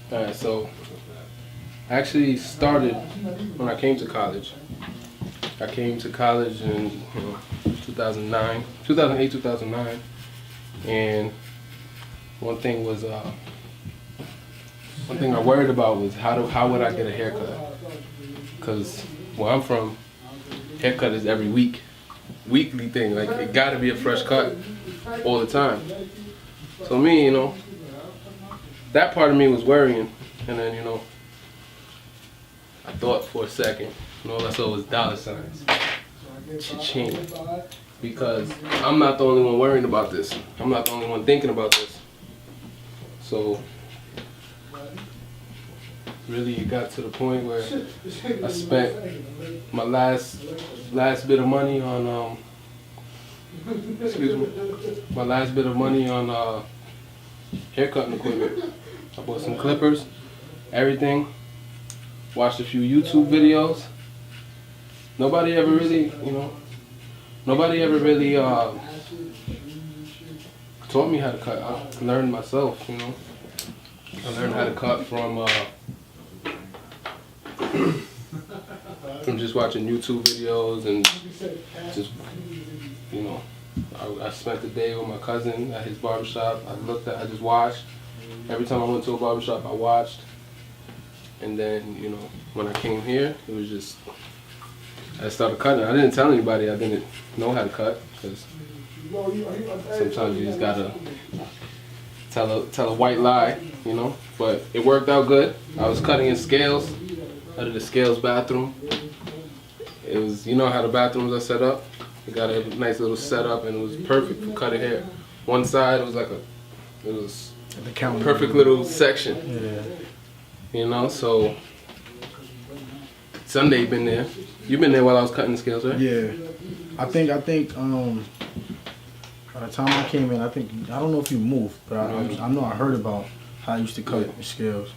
Alright, so I actually started when I came to college. I came to college in 2009, 2008, 2009, and one thing I worried about was how would I get a haircut? Because where I'm from, haircut is every weekly thing. Like it got to be a fresh cut all the time. So me, that part of me was worrying, and then I thought for a second, and all I saw was dollar signs, cha-ching, because I'm not the only one worrying about this. I'm not the only one thinking about this. So really, it got to the point where I spent my last bit of money on my last bit of money on haircutting equipment. I bought some clippers, everything. Watched a few YouTube videos. Nobody ever really taught me how to cut. I learned myself, I learned how to cut from just watching YouTube videos and just, I spent the day with my cousin at his barbershop. I just watched. Every time I went to a barbershop, I watched. And then, when I came here, it was just, I started cutting. I didn't tell anybody I didn't know how to cut, because sometimes you just gotta tell a white lie, But it worked out good. I was cutting in scales out of the scales bathroom. It was, how the bathrooms are set up. It got a nice little setup, and it was perfect for cutting hair. One side, it was the perfect little section. Yeah. So Sunday been there. You've been there while I was cutting the scales, right? Yeah. I think by the time I came in, I don't know if you moved, but I know I heard about how I used to cut the scales.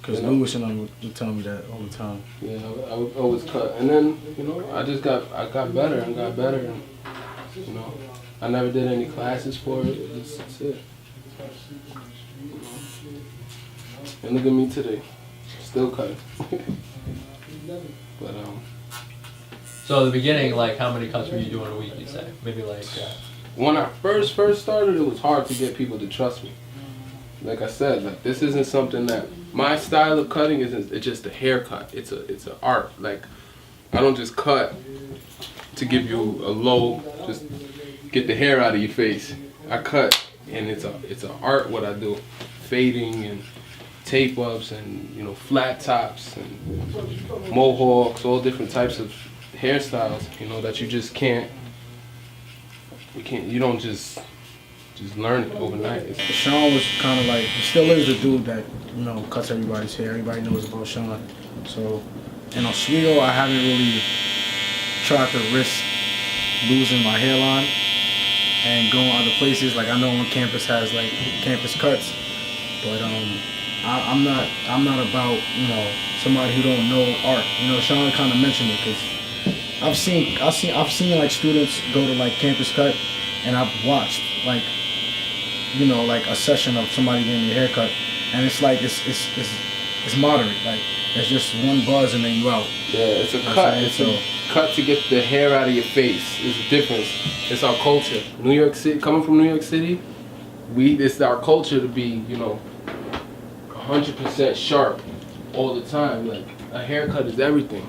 Because Lewis and I would tell me that all the time. Yeah, I would always cut. And then, I got better and got better. And, I never did any classes for it. That's it. And look at me today. Still cutting. But, So at the beginning, how many cuts were you doing a week, you say? Maybe when I first started, it was hard to get people to trust me. Like I said, this isn't something that my style of cutting isn't. It's just a haircut. It's an art. I don't just cut to give you a low, just get the hair out of your face. I cut, and it's an art what I do, fading and tape ups and flat tops and mohawks, all different types of hairstyles. That you just can't. You don't just learn it overnight. Sean was kind of he still is the dude that, cuts everybody's hair. Everybody knows about Sean. So, in Oswego, I haven't really tried to risk losing my hairline and going other places. I know on campus has, campus cuts. But, I'm not about, somebody who don't know art. Sean kind of mentioned it because I've seen students go to campus cut, and I've watched a session of somebody getting their hair cut, and it's moderate. It's just one buzz and then you out. Yeah, it's a cut. It's a cut to get the hair out of your face. It's the difference. It's our culture. New York City, coming from New York City, it's our culture to be 100% sharp all the time. A haircut is everything.